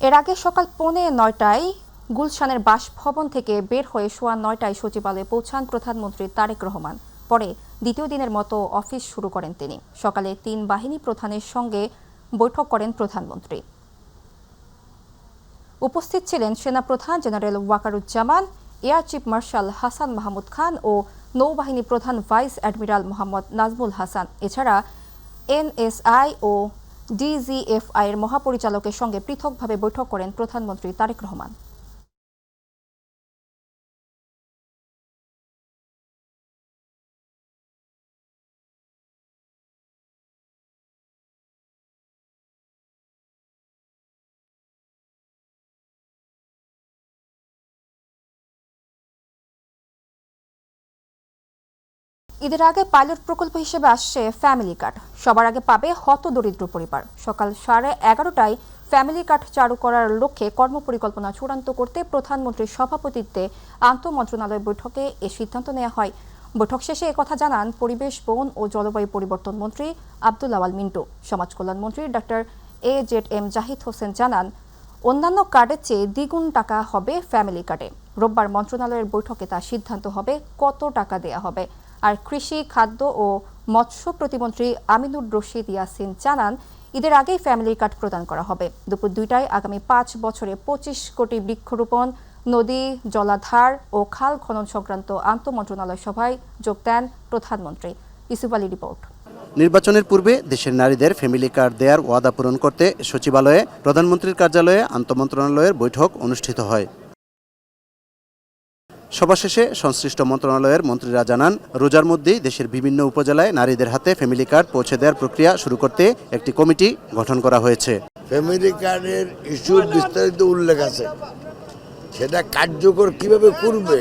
এর আগে সকাল 9:45টায় গুলশানের বাসভবন থেকে বের হয়ে সোয়া 9টায় সচিবালয়ে পৌঁছান প্রধানমন্ত্রী তারেক রহমান। পরে দ্বিতীয় দিনের মতো অফিস শুরু করেন তিনি। সকালে 3 বাহিনী প্রধানের সঙ্গে বৈঠক করেন প্রধানমন্ত্রী। উপস্থিত ছিলেন সেনাপ্রধান general Wakeruzzaman, air chief marshal Hasan Mahmud Khan ও নৌবাহিনী প্রধান ভাইস অ্যাডমিরাল মোহাম্মদ নাজমুল হাসান। এছাড়া এনএসআই ও ডিজিএফআই এর মহাপরিচালকের সঙ্গে পৃথকভাবে বৈঠক করেন প্রধানমন্ত্রী তারেক রহমান। ঈদের আগে পাইলট প্রকল্প হিসেবে আসছে ফ্যামিলি কার্ড। সবার আগে পাবে হতদরিদ্র পরিবার। সকাল 11:30টায় ফ্যামিলি কার্ড চালু করার লক্ষ্যে কর্মপরিকল্পনা চূড়ান্ত করতে প্রধানমন্ত্রীর সভাপতিত্বে আন্তঃমন্ত্রণালয় বৈঠকে এ সিদ্ধান্ত নেওয়া হয়। বৈঠক শেষে একথা জানান পরিবেশ, বন ও জলবায়ু পরিবর্তন মন্ত্রী আব্দুল আওয়াল মিন্টু। সমাজ কল্যাণ মন্ত্রী ডক্টর AZM জাহিদ হোসেন জানান, অন্যান্য কার্ডের চেয়ে দ্বিগুণ টাকা হবে ফ্যামিলি কার্ডে। রোববার মন্ত্রণালয়ের বৈঠকে তা সিদ্ধান্ত হবে কত টাকা দেয়া হবে। আর কৃষি, খাদ্য ও মৎস্য প্রতিমন্ত্রী আমিনুর রশিদ ইয়াসিন জানান, ঈদের আগেই ফ্যামিলি কার্ড প্রদান করা হবে। দুপুর 2টায় আগামী 5 বছরে 25 কোটি বৃক্ষরোপণ, নদী, জলাধার ও খাল খনন সংক্রান্ত আন্তঃমন্ত্রণালয় সভায় যোগ দেন প্রধানমন্ত্রী। ইউসুফ আলী রিপোর্ট। নির্বাচনের পূর্বে দেশের নারীদের ফ্যামিলি কার্ড দেওয়ার ওয়াদা পূরণ করতে সচিবালয়ে প্রধানমন্ত্রীর কার্যালয়ে আন্তঃমন্ত্রণালয়ের বৈঠক অনুষ্ঠিত হয়। সভা শেষে সংশ্লিষ্ট মন্ত্রণালয়ের মন্ত্রীরা জানান, রোজার মধ্যেই দেশের বিভিন্ন উপজেলায় নারীদের হাতে ফ্যামিলি কার্ড পৌঁছে দেওয়ার প্রক্রিয়া শুরু করতে একটি কমিটি গঠন করা হয়েছে। ফ্যামিলি কার্ডের ইস্যুর বিস্তারিত উল্লেখ আছে, সেটা কার্যকর কিভাবে করবে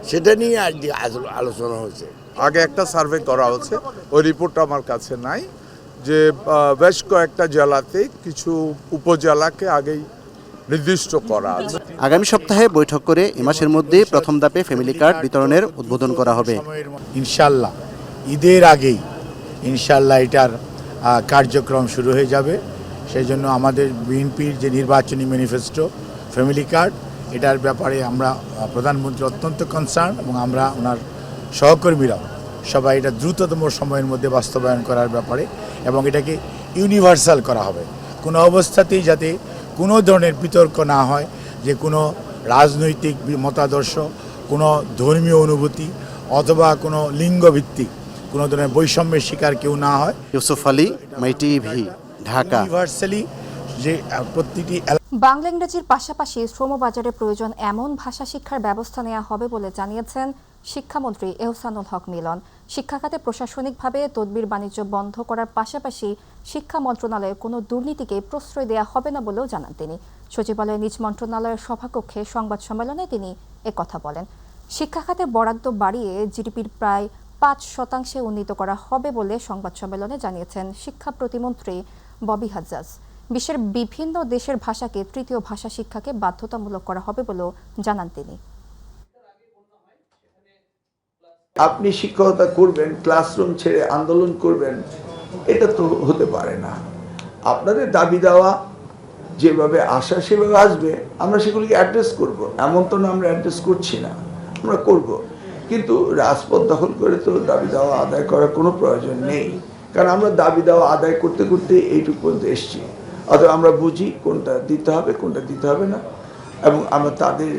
সেটা নিয়ে আজ আলোচনা হয়েছে। আগে একটা সার্ভে করা হচ্ছে, ওই রিপোর্টটা আমার কাছে নাই, যে বেশ কয়েকটা জেলাতে কিছু উপজেলাকে আগেই নির্দিষ্ট করা আছে। আগামী সপ্তাহে বৈঠক করে এ মাসের মধ্যে প্রথম ধাপে ফ্যামিলি কার্ড বিতরণের উদ্বোধন করা হবে। ইনশাল্লাহ ঈদের আগেই ইনশাল্লাহ এটার কার্যক্রম শুরু হয়ে যাবে। সেই জন্য আমাদের বিএনপির যে নির্বাচনী ম্যানিফেস্টো ফ্যামিলি কার্ড, এটার ব্যাপারে আমরা প্রধানমন্ত্রী অত্যন্ত কনসার্ন এবং আমরা ওনার সহকর্মীরাও সবাই এটা দ্রুততম সময়ের মধ্যে বাস্তবায়ন করার ব্যাপারে, এবং এটাকে ইউনিভার্সাল করা হবে। কোনো অবস্থাতেই যাতে কোনো ধরনের বিতর্ক না হয়, যে কোনো রাজনৈতিক মতাদর্শ, কোনো ধর্মীয় অনুভূতি অথবা কোনো লিঙ্গভিত্তিক কোনো ধরনের বৈষম্যের শিকার কেউ না হয়। ইউসুফ আলী, মাই টিভি, ঢাকা। ইউনিভার্সালি যে প্রতিটি বাংলা ইংরেজির পাশাপাশি শ্রমবাজারে প্রয়োজন এমন ভাষা শিক্ষার ব্যবস্থা নেওয়া হবে বলে জানিয়েছেন শিক্ষামন্ত্রী এহসানুল হক মিলন। শিক্ষা খাতে প্রশাসনিকভাবে তদবির বাণিজ্য বন্ধ করার পাশাপাশি শিক্ষা মন্ত্রণালয়ে কোনো দুর্নীতিকে প্রশ্রয় দেওয়া হবে না বলেও জানান তিনি। সচিবালয়ে নিজ মন্ত্রণালয়ের সভাকক্ষে সংবাদ সম্মেলনে তিনি একথা বলেন। শিক্ষা খাতে বরাদ্দ বাড়িয়ে জিডিপির প্রায় 5% উন্নীত করা হবে বলে সংবাদ সম্মেলনে জানিয়েছেন শিক্ষা প্রতিমন্ত্রী ববি হাজ্জাজ। বিশ্বের বিভিন্ন দেশের ভাষাকে তৃতীয় ভাষা শিক্ষাকে বাধ্যতামূলক করা হবে বলেও জানান তিনি। আপনি শিক্ষকতা করবেন, ক্লাসরুম ছেড়ে আন্দোলন করবেন, এটা তো হতে পারে না। আপনাদের দাবি দেওয়া যেভাবে আসা সেভাবে আসবে, আমরা সেগুলিকে অ্যাড্রেস করব। এমন তো না আমরা অ্যাড্রেস করছি না, আমরা করব। কিন্তু রাজপথ দখল করে তো দাবি দেওয়া আদায় করার কোনো প্রয়োজন নেই, কারণ আমরা দাবি দেওয়া আদায় করতে করতে এইটুকু পর্যন্ত এসছি। অথবা আমরা বুঝি কোনটা দিতে হবে কোনটা দিতে হবে না, এবং আমরা তাদের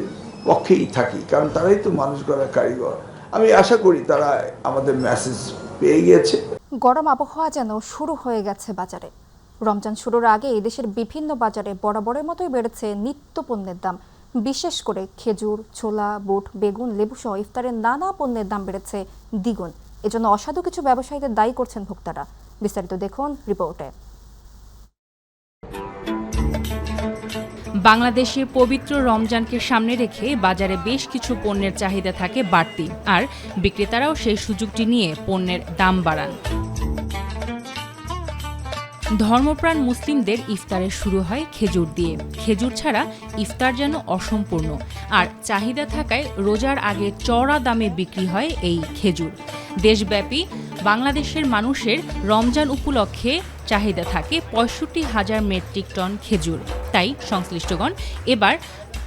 পক্ষেই থাকি, কারণ তারাই তো মানুষ গড়ার কারিগর। আমি আশা করি তারা আমাদের মেসেজ পেয়ে গিয়েছে। গরম আবহাওয়া যেন শুরু হয়ে গেছে বাজারে। রমজান শুরুর আগে দেশের বিভিন্ন বাজারে বরাবরের মতোই বেড়েছে নিত্য পণ্যের দাম। বিশেষ করে খেজুর, ছোলা, বুট, বেগুন, লেবু সহ ইফতারের নানা পণ্যের দাম বেড়েছে দ্বিগুণ। এজন্য অসাধু কিছু ব্যবসায়ীদের দায়ী করছেন ভোক্তারা। বিস্তারিত দেখুন রিপোর্টে। বাংলাদেশের পবিত্র রমজানকে সামনে রেখে বাজারে বেশ কিছু পণ্যের চাহিদা থাকে বাড়তি, আর বিক্রেতারাও সেই সুযোগটি নিয়ে পণ্যের দাম বাড়ান। ধর্মপ্রাণ মুসলিমদের ইফতারে শুরু হয় খেজুর দিয়ে। খেজুর ছাড়া ইফতার যেন অসম্পূর্ণ, আর চাহিদা থাকায় রোজার আগে চড়া দামে বিক্রি হয় এই খেজুর। দেশব্যাপী বাংলাদেশের মানুষের রমজান উপলক্ষে চাহিদা থাকে 65,000 মেট্রিক টন খেজুর। তাই সংশ্লিষ্টগণ এবার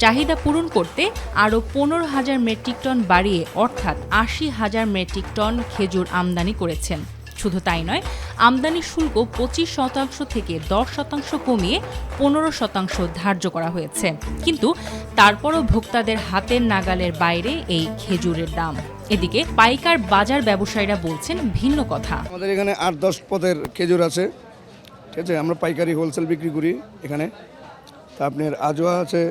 চাহিদা পূরণ করতে আরও 15,000 মেট্রিক টন বাড়িয়ে অর্থাৎ 80,000 মেট্রিক টন খেজুর আমদানি করেছেন। শুধু তাই নয়, আমদানি শুল্ক 25% থেকে 10% কমিয়ে 15% ধার্য করা হয়েছে। কিন্তু তারপরও ভোক্তাদের হাতের নাগালের বাইরে এই খেজুরের দাম। এদিকে পাইকার বাজার ব্যবসায়ীরা বলছেন ভিন্ন কথা। আমাদের এখানে 8-10 পদের খেজুর আছে, ঠিক আছে। আমরা পাইকারি হোলসেল বিক্রি করি এখানে। তা আপনার আজোয়া আছে,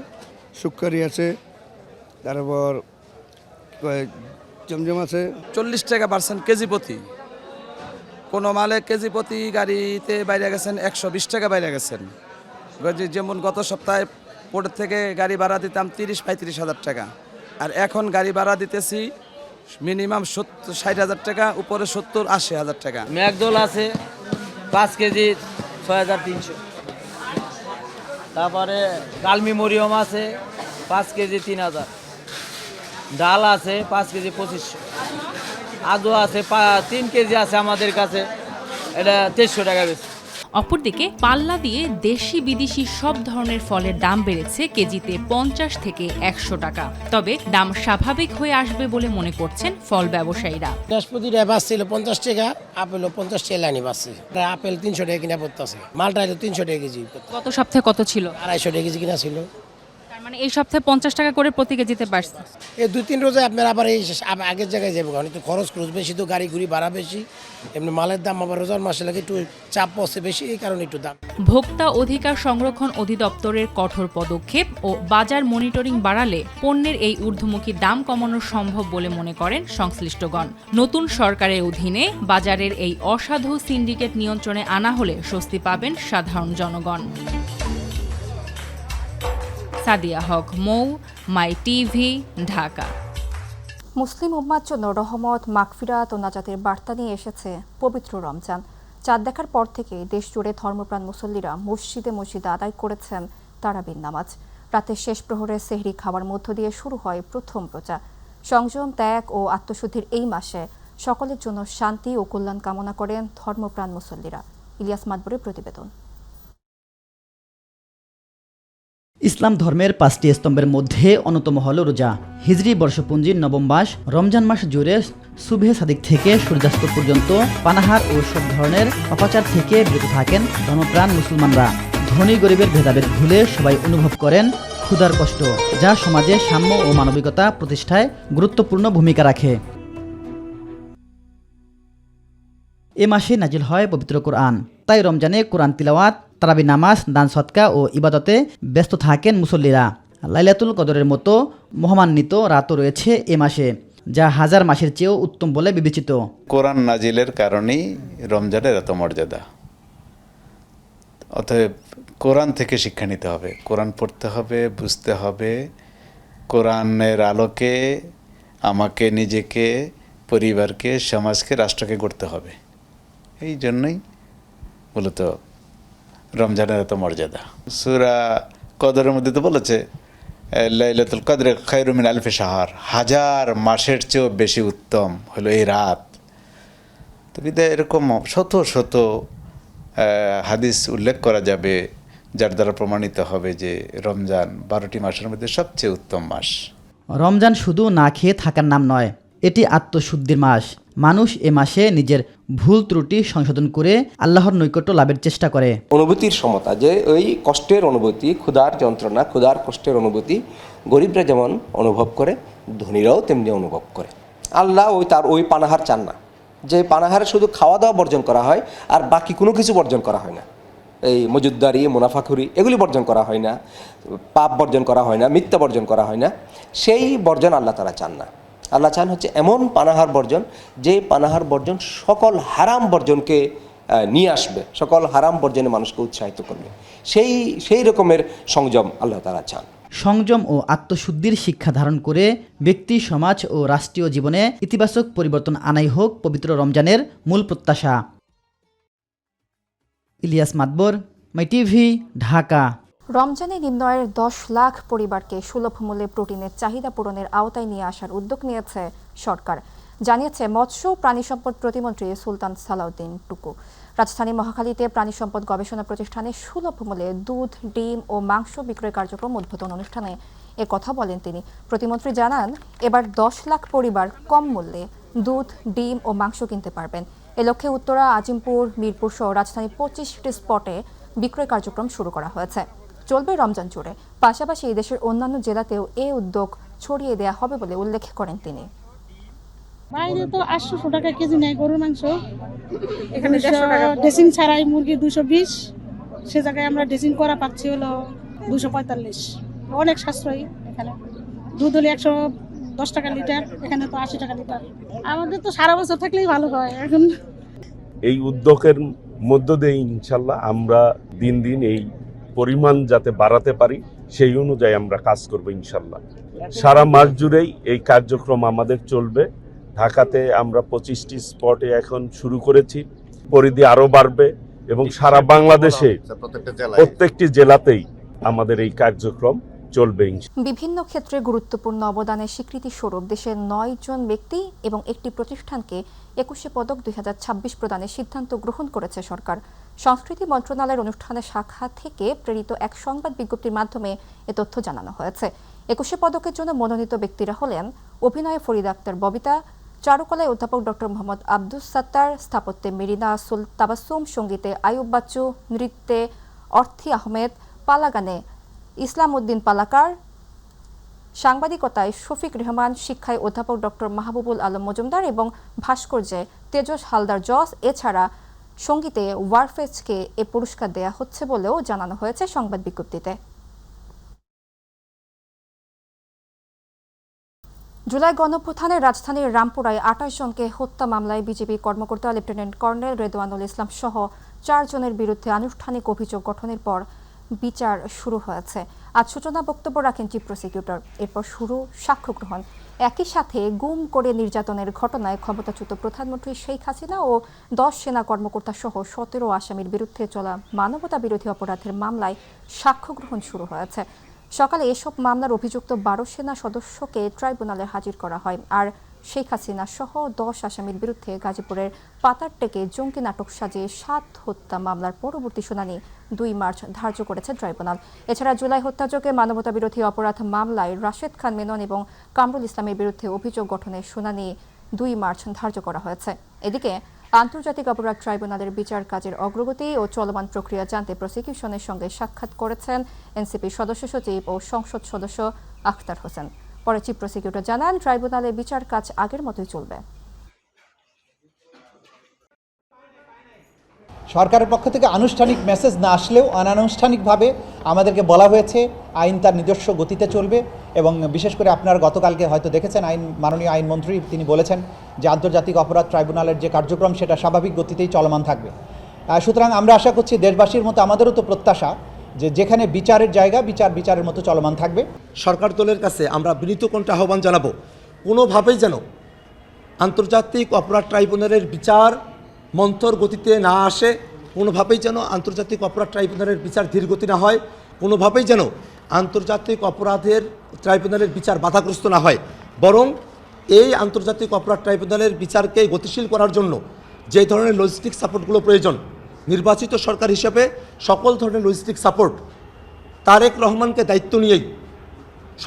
শুক্কারি আছে, তারপর জমজম আছে। 40 টাকা পার্সেন্ট কেজি প্রতি। কোনো মালে কেজি প্রতি গাড়িতে বাইরে গেছেন 120 টাকা বাইরে গেছেন। যেমন গত সপ্তাহে পোর্ট থেকে গাড়ি ভাড়া দিতাম 30-35 হাজার টাকা, আর এখন গাড়ি ভাড়া দিতেছি মিনিমাম 60,000 টাকা, উপরে 70-80 হাজার টাকা। ম্যাকডোল আছে 5 কেজি 6,300। তারপরে কালমি মরিয়ম আছে 5 কেজি 3,000। ডাল আছে 5 কেজি 2,500। আদু আছে 3 কেজি আছে আমাদের কাছে, এটা 300 টাকা বেশি। অপরদিকে পাল্লা দিয়ে দেশি বিদেশি সব ধরনের ফলের দাম বেড়েছে কেজিতে 50 থেকে 100 টাকা। তবে দাম স্বাভাবিক হয়ে আসবে বলে মনে করছেন ফল ব্যবসায়ীরা। নাশপাতিটা বাড়ছিল 50 টাকা, আপেলও 50 টাকা লাইনে বাড়ছে। আপেল 300 টাকা কিনা পড়তেছে, মালটা 300 টাকা কেজি। গত সপ্তাহে কত ছিল? 250 টাকা কেজি কিনা ছিল। তার মানে এই সপ্তাহে 50 টাকা করে প্রতি কেজিতে বাড়ছে। এই 2-3 রোজে আপনার আবার এই আগের জায়গায় যাবো, কারণ একটু খরচ বেশি, তো গাড়ি ঘুরি ভাড়া বেশি, এমনি মালের দাম আবার রোজার মাসে লাগে একটু চাপ পড়ছে বেশি, এই কারণে একটু দাম। ভোক্তা অধিকার সংরক্ষণ অধিদপ্তরের কঠোর পদক্ষেপ ও বাজার মনিটরিং বাড়ালে পণ্যের এই ঊর্ধ্বমুখী দাম কমানো সম্ভব বলে মনে করেন সংশ্লিষ্টগণ। নতুন সরকারের অধীনে বাজারের এই অসাধু সিন্ডিকেট নিয়ন্ত্রণে আনা হলে স্বস্তি পাবেন সাধারণ জনগণ। সাদিয়া হক, মৌ, মাই টিভি, ঢাকা। মুসলিম উম্মার জন্য রহমত, মাগফিরাত ও নাজাতের বার্তা নিয়ে এসেছে পবিত্র রমজান। চাঁদ দেখার পর থেকে দেশ জুড়ে ধর্মপ্রাণ মুসল্লিরা মসজিদে মসজিদে আদায় করেছেন তারাবির নামাজ। রাতের শেষ প্রহরে সেহরি খাওয়ার মধ্য দিয়ে শুরু হয় প্রথম রোজা। সংযম, ত্যাগ ও আত্মশুদ্ধির এই মাসে সকলের জন্য শান্তি ও কল্যাণ কামনা করেন ধর্মপ্রাণ মুসল্লিরা। ইলিয়াস মাদবরের প্রতিবেদন। ইসলাম ধর্মের 5টি স্তম্ভের মধ্যে অন্যতম হল রোজা। হিজরি বর্ষপুঞ্জির নবম মাস রমজান মাস জুড়ে সুবহে সাদিক থেকে সূর্যাস্ত পর্যন্ত পানাহার ও সব ধরনের অপাচার থেকে বিরত থাকেন ধর্মপ্রাণ মুসলমানরা। ধনী গরিবের ভেদাভেদ ভুলে সবাই অনুভব করেন ক্ষুধার কষ্ট, যা সমাজে সাম্য ও মানবিকতা প্রতিষ্ঠায় গুরুত্বপূর্ণ ভূমিকা রাখে। এ মাসে নাজিল হয় পবিত্র কোরআন, তাই রমজানে কোরআন তিলাওয়াত, তারাবি নামাজ, দান সদকা ও ইবাদতে ব্যস্ত থাকেন মুসল্লিরা। লাইলাতুল কদরের মতো মহামান্বিত রাতও রয়েছে এ মাসে, যা হাজার মাসের চেয়েও উত্তম বলে বিবেচিত। কোরআন নাজিলের কারণেই রমজানের এত মর্যাদা। অতএব কোরআন থেকে শিক্ষা নিতে হবে, কোরআন পড়তে হবে, বুঝতে হবে। কোরআনের আলোকে আমাকে, নিজেকে, পরিবারকে, সমাজকে, রাষ্ট্রকে গড়তে হবে। এই জন্যই মূলত রমজানের এত মর্যাদা। সূরা কদরের মধ্যে তো বলেছে লাইলাতুল কদরে খায়রুম মিন আলফি শাহর, 1000 মাসের চেয়েও বেশি উত্তম হলো এই রাত। তো বিদায় এরকম শত শত হাদিস উল্লেখ করা যাবে, যার দ্বারা প্রমাণিত হবে যে রমজান 12টি মাসের মধ্যে সবচেয়ে উত্তম মাস। রমজান শুধু না খেয়ে থাকার নাম নয়, এটি আত্মশুদ্ধির মাস। মানুষ এ মাসে নিজের ভুল ত্রুটি সংশোধন করে আল্লাহর নৈকট্য লাভের চেষ্টা করে। অনুভূতির সমতা, যে ওই কষ্টের অনুভূতি, ক্ষুধার যন্ত্রণা, ক্ষুধার কষ্টের অনুভূতি গরিবরা যেমন অনুভব করে, ধনীরাও তেমনি অনুভব করে। আল্লাহ ওই পানাহার চান না, যে পানাহারে শুধু খাওয়া দাওয়া বর্জন করা হয় আর বাকি কোনো কিছু বর্জন করা হয় না। এই মজুদদারি, মুনাফাখুরি এগুলি বর্জন করা হয় না, পাপ বর্জন করা হয় না, মিথ্যা বর্জন করা হয় না। সেই বর্জন আল্লাহ তারা চান না। আল্লাহ চান হচ্ছে এমন পানাহার বর্জন, যে পানাহার বর্জন সকল হারাম বর্জনকে নিয়ে আসবে, সকল হারাম বর্জনে মানুষকে উৎসাহিত করবে। সেই রকমের সংযম আল্লাহ তাআলা চান। সংযম ও আত্মশুদ্ধির শিক্ষা ধারণ করে ব্যক্তি, সমাজ ও রাষ্ট্রীয় জীবনে ইতিবাচক পরিবর্তন আনাই হোক পবিত্র রমজানের মূল প্রত্যাশা। ইলিয়াস মাদবর, মাই টিভি, ঢাকা। রমজানে নিম্ন আয়ের 10 লাখ পরিবারকে সুলভ মূল্যে প্রোটিনের চাহিদা পূরণের আওতায় নিয়ে আসার উদ্যোগ নিয়েছে সরকার, জানিয়েছে মৎস্য ও প্রাণী সম্পদ প্রতিমন্ত্রী সুলতান সালাউদ্দিন টুকু। রাজধানী মহাখালীতে প্রাণী সম্পদ গবেষণা প্রতিষ্ঠানে সুলভ মূল্যে দুধ, ডিম ও মাংস বিক্রয় কার্যক্রম উদ্বোধন অনুষ্ঠানে এ কথা বলেন তিনি। প্রতিমন্ত্রী জানান, এবার 10 লাখ পরিবার কম মূল্যে দুধ, ডিম ও মাংস কিনতে পারবেন। এ লক্ষ্যে উত্তরা, আজিমপুর, মিরপুর সহ রাজধানীর 25টি স্পটে বিক্রয় কার্যক্রম শুরু করা হয়েছে। চলবে রমজান জুড়ে। পাশাপাশি দেশের অন্যান্য জেলাতেও এ উদ্যোগ ছড়িয়ে দেওয়া হবে বলে উল্লেখ করেন তিনি। বাইরে তো 800 টাকা কেজি নেয় গরুর মাংস, এখানে ড্রেসিং ছাড়াই মুরগি 220, সে জায়গায় আমরা ড্রেসিং করা পাচ্ছি হলো 245। অনেক সাশ্রয়ী। এখানে দুধ হলে 110 টাকা লিটার, এখানে তো 80 টাকা লিটার। আমাদের তো সারা বছর থাকলেই ভালো হয়। এখন এই উদ্যোগের মধ্য দিয়ে ইনশাল্লাহ আমরা দিন দিন এই পরিমাণ যাতে বাড়াতে পারি সেই অনুযায়ী আমরা কাজ করব ইনশাল্লাহ। সারা মাস জুড়েই এই কার্যক্রম আমাদের চলবে। ঢাকাতে আমরা 25টি স্পটে এখন শুরু করেছি, পরিধি আরও বাড়বে এবং সারা বাংলাদেশে প্রত্যেকটি জেলাতেই আমাদের এই কার্যক্রম চলবে। বিভিন্ন ক্ষেত্রে গুরুত্বপূর্ণ অবদানের স্বীকৃতি স্বরূপ দেশের 9 জন ব্যক্তি এবং একটি প্রতিষ্ঠানকে 21শে পদক 2026 প্রদানের সিদ্ধান্ত গ্রহণ করেছে সরকার। সংস্কৃতি মন্ত্রণালয়ের অনুষ্ঠানের শাখা থেকে প্রেরিত এক সংবাদ বিজ্ঞপ্তির মাধ্যমে এ তথ্য জানানো হয়েছে। 21শে পদকের জন্য মনোনীত ব্যক্তিরা হলেন অভিনয়ে ফরিদা আক্তার ববিতা, চারুকলায় অধ্যাপক ডক্টর মোহাম্মদ আব্দুস সাত্তার, স্থাপত্যে মেরিনা তাবাসসুম, সঙ্গীতে আয়ুব বাচ্চু, নৃত্যে অর্থী আহমেদ, পালাগানে ইসলাম উদ্দিন পালাকার, সাংবাদিকতায় শফিক রহমান, শিক্ষায় অধ্যাপক ডক্টর মাহবুবুল আলম মজুমদার এবং ভাস্কর্যে তেজস হালদার জস। এছাড়া সঙ্গীতে ওয়ারফেজকে এ পুরস্কার দেয়া হচ্ছে বলেও জানানো হয়েছে সংবাদ বিজ্ঞপ্তিতে। জুলাই গণঅভ্যুত্থানে রাজধানীর রামপুরায় 28 জনকে হত্যা মামলায় বিজেপি কর্মকর্তা লেফটেন্যান্ট কর্নেল রেদওয়ানুল ইসলাম সহ 4 জনের বিরুদ্ধে আনুষ্ঠানিক অভিযোগ গঠনের পর বিচার শুরু হয়েছে। আজ সূচনা বক্তব্য রাখেন চিফ প্রসিকিউটর। এরপর শুরু সাক্ষ্য গ্রহণ। একই সাথে গুম করে নির্যাতনের ঘটনায় ক্ষমতাচ্যুত প্রধানমন্ত্রী শেখ হাসিনা ও 10 সেনা কর্মকর্তা সহ 17 আসামির বিরুদ্ধে চলা মানবতা বিরোধী অপরাধের মামলায় সাক্ষ্য গ্রহণ শুরু হয়েছে। সকালে এসব মামলার অভিযুক্ত 12 সেনা সদস্যকে ট্রাইব্যুনালে হাজির করা হয়। আর শেখ হাসিনা সহ 10 আসামির বিরুদ্ধে গাজীপুরের পাতারটেকে জঙ্গি নাটক সাজিয়ে 7 হত্যা মামলার পরবর্তী শুনানি 2 মার্চ ধার্য করেছে ট্রাইব্যুনাল। এছাড়া জুলাই হত্যাযোগে মানবতা বিরোধী অপরাধ মামলায় রাশেদ খান মেনন এবং কামরুল ইসলামের বিরুদ্ধে অভিযোগ গঠনের শুনানি 2 মার্চ ধার্য করা হয়েছে। এদিকে আন্তর্জাতিক অপরাধ ট্রাইব্যুনালের বিচার কাজের অগ্রগতি ও চলমান প্রক্রিয়া জানতে প্রসিকিউশনের সঙ্গে সাক্ষাৎ করেছেন এনসিপির সদস্য সচিব ও সংসদ সদস্য আখতার হোসেন। পরে চিফ প্রসিকিউটর জানান, ট্রাইব্যুনালে বিচার কাজ আগের মতোই চলবে। সরকারের পক্ষ থেকে আনুষ্ঠানিক মেসেজ না আসলেও অনানুষ্ঠানিকভাবে আমাদেরকে বলা হয়েছে আইন তার নিজস্ব গতিতে চলবে এবং বিশেষ করে আপনারা গতকালকে হয়তো দেখেছেন মাননীয় আইনমন্ত্রী তিনি বলেছেন যে আন্তর্জাতিক অপরাধ ট্রাইব্যুনালের যে কার্যক্রম সেটা স্বাভাবিক গতিতেই চলমান থাকবে। সুতরাং আমরা আশা করছি দেশবাসীর মতো আমাদেরও তো প্রত্যাশা যে যেখানে বিচারের জায়গা বিচারের মতো চলমান থাকবে। সরকার দলের কাছে আমরা বিনীত কণ্ঠে আহ্বান জানাবো, কোনোভাবেই যেন আন্তর্জাতিক অপরাধ ট্রাইব্যুনালের বিচার মন্থর গতিতে না আসে, কোনোভাবেই যেন আন্তর্জাতিক অপরাধ ট্রাইব্যুনালের বিচার ধীরগতি না হয়, কোনোভাবেই যেন আন্তর্জাতিক অপরাধের ট্রাইব্যুনালের বিচার বাধাগ্রস্ত না হয়, বরং এই আন্তর্জাতিক অপরাধ ট্রাইব্যুনালের বিচারকে গতিশীল করার জন্য যে ধরনের লজিস্টিক সাপোর্টগুলো প্রয়োজন, নির্বাচিত সরকার হিসেবে সকল ধরনের লজিস্টিক সাপোর্ট তারেক রহমানকে দায়িত্ব নিয়েই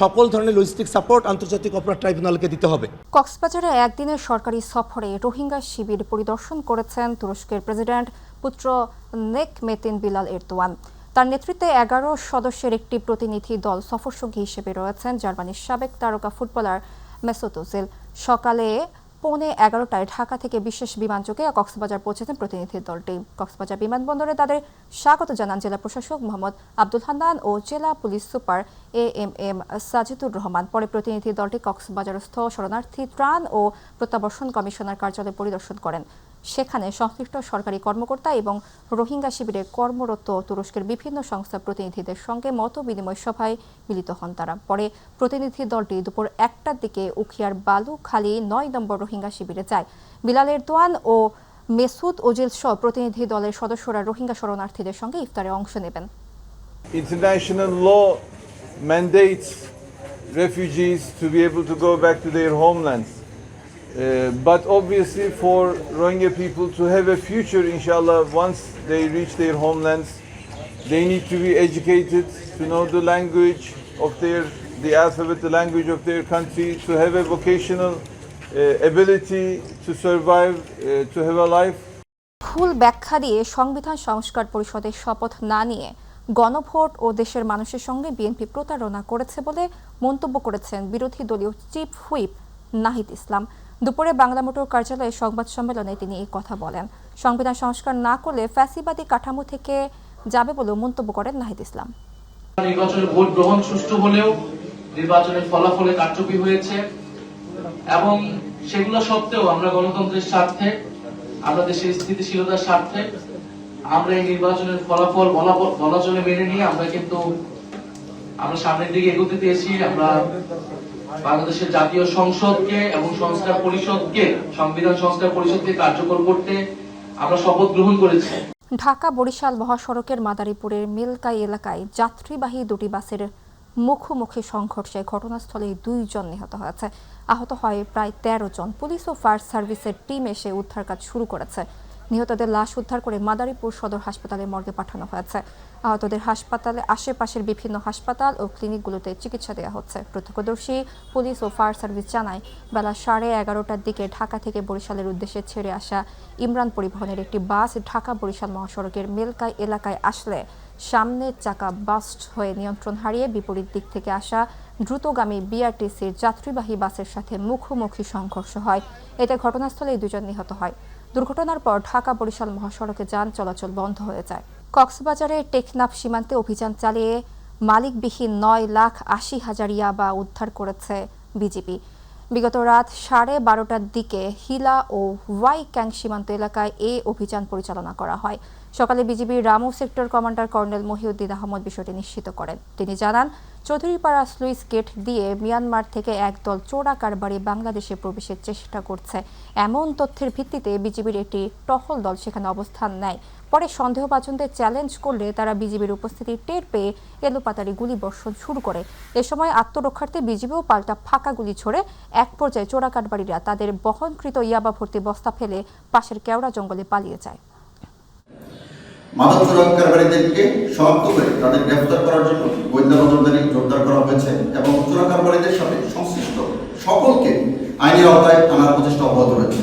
সকল ধরনের লজিস্টিক সাপোর্ট আন্তর্জাতিক অপরাধ ট্রাইব্যুনালকে দিতে হবে। কক্সবাজারে একদিনের সরকারি সফরে রোহিঙ্গা শিবির পরিদর্শন করেছেন তুরস্কের প্রেসিডেন্ট পুত্র নেক মেতিন বিলাল এরদোয়ান। তার নেতৃত্বে 11 সদস্যের একটি প্রতিনিধি দল সফরসঙ্গী হিসেবে রয়েছেন জার্মানির সাবেক তারকা ফুটবলার মেসুত ওজিল। সকালে 11:15টায় ঢাকা থেকে বিশেষ বিমানযোগে কক্সবাজার পৌঁছেছেন প্রতিনিধি দলটি। কক্সবাজার বিমানবন্দরে তাদের স্বাগত জানান জেলা প্রশাসক মোহাম্মদ আব্দুল হান্নান ও জেলা police super AMM Sajidur Rahman. পরে প্রতিনিধি দলটি কক্সবাজারস্থ শরণার্থী ত্রাণ ও প্রত্যাবর্তন কমিশনার কার্যালয় পরিদর্শন করেন। সেখানে সংশ্লিষ্ট সরকারি কর্মকর্তা এবং রোহিঙ্গা শিবিরে কর্মরত তুরস্কের বিভিন্ন সংস্থার প্রতিনিধিদের সঙ্গে মত বিনিময় সভায় মিলিত হন তারা। পরে প্রতিনিধি দলটি দুপুর 1টার দিকে উখিয়ার বালুখালী 9 নম্বর রোহিঙ্গা শিবিরে যায়। বিলাল এরদোয়ান ও মেসুত ওজিল সহ প্রতিনিধি দলের সদস্যরা রোহিঙ্গা শরণার্থীদের সঙ্গে ইফতারে অংশ নেবেন। International law mandates refugees to be able to go back to their homelands. But obviously for Rohingya people to have a future, inshallah, once they reach their homelands, they need to be educated, to know the language of the alphabet, the language of their country, to have a vocational ability to survive, to have a life. ভুল ব্যাখ্যা দিয়ে সংবিধান সংস্কার পরিষদের শপথ না নিয়ে গণভোট ও দেশের মানুষের সঙ্গে বিএনপি প্রতারণা করেছে বলে মন্তব্য করেছেন বিরোধী দলীয় চিফ হুইপ নাহিদ ইসলাম। দুপুরে বাংলা মোটর কার্যালয়ে সংবাদ সম্মেলনে তিনি এই কথা বলেন। সংবিধান সংস্কার না করলে ফ্যাসিবাদী কাঠামো থেকে যাবে বলেও মন্তব্য করেন নাহিদ ইসলাম। নির্বাচনের ভোট গ্রহণ সুষ্ঠু হলেও নির্বাচনের ফলাফলে কারচুপি হয়েছে এবং সেগুলো সত্ত্বেও আমরা গণতন্ত্রের স্বার্থে, আমরা দেশের স্থিতিশীলতার স্বার্থে আমরা এই নির্বাচনের ফলাফল বলা চলে মেনে নিয়ে আমরা সামনের দিকে এগোতে চেয়েছি। আমরা বাংলাদেশের জাতীয় সংসদকে এবং সংস্কার পরিষদকে, সংবিধান সংস্কার পরিষদকে কার্যকর করতে আমরা শপথ গ্রহণ করেছি। ঢাকা বরিশাল মহাসড়কের মাদারীপুরের মিলকাই এলাকায় যাত্রীবাহী দুটি বাসের মুখোমুখি সংঘর্ষে ঘটনাস্থলে 2 জন নিহত হয়েছে। আহত হয় প্রায় 13 জন। পুলিশ ও ফায়ার সার্ভিসের টিম এসে উদ্ধার কাজ শুরু করেছে। নিহতদের লাশ উদ্ধার করে মাদারীপুর সদর হাসপাতালে মর্গে পাঠানো হয়েছে। আহতদের হাসপাতালে আশেপাশের বিভিন্ন হাসপাতাল ও ক্লিনিকগুলোতে চিকিৎসা দেওয়া হচ্ছে। প্রত্যক্ষদর্শী পুলিশ ও ফায়ার সার্ভিস জানায়, বেলা 11:30টার দিকে ঢাকা থেকে বরিশালের উদ্দেশ্যে ছেড়ে আসা ইমরান পরিবহনের একটি বাস ঢাকা বরিশাল মহাসড়কের মেলকাই এলাকায় আসলে সামনের চাকা বাস্ট হয়ে নিয়ন্ত্রণ হারিয়ে বিপরীত দিক থেকে আসা দ্রুতগামী বিআরটিসির যাত্রীবাহী বাসের সাথে মুখোমুখি সংঘর্ষ হয়। এতে ঘটনাস্থলেই 2 জন নিহত হয়। দুর্ঘটনার পর ঢাকা বরিশাল মহাসড়কে যান চলাচল বন্ধ হয়ে যায়। কক্সবাজারের টেকনাফ সীমান্তে অভিযান চালিয়ে মালিকবিহীন 9,80,000 ইয়াবা উদ্ধার করেছে বিজিবি। বিগত রাত 12:30টার দিকে হিলা ও ওয়াই ক্যাং সীমান্ত এলাকায় এই অভিযান পরিচালনা করা হয়। সকালে বিজিবির Ramu sector commander colonel Mohiuddin Ahmed বিষয়টি নিশ্চিত করেন। তিনি জানান, চৌধুরীপাড়া স্লুইস গেট দিয়ে মিয়ানমার থেকে একদল চোরা কারবারি বাংলাদেশে প্রবেশের চেষ্টা করছে। এমন তথ্যের ভিত্তিতে বিজিবির একটি টহল দল সেখানে অবস্থান নেয়। পরে সন্দেহভাজনদের চ্যালেঞ্জ করলে তারা বিজিবির উপস্থিতি টের পেয়ে এলোপাতাড়ি গুলিবর্ষণ শুরু করে। এ সময় আত্মরক্ষার্থে বিজিবিও পাল্টা ফাঁকা গুলি ছড়ে। এক পর্যায়ে চোরা কারবারিরা তাদের বহনকৃত ইয়াবা ভর্তি বস্তা ফেলে পাশের কেওড়া জঙ্গলে পালিয়ে যায়। মাদক চোরাকারবারীদেরকে শনাক্ত করে তাদের গ্রেফতার করার জন্য গোয়েন্দা নজরদারি জোরদার করা হয়েছে এবং চোরাকারবারীদের সাথে সংশ্লিষ্ট সকলকে আইনের আওতায় আনার প্রচেষ্টা অব্যাহত রয়েছে।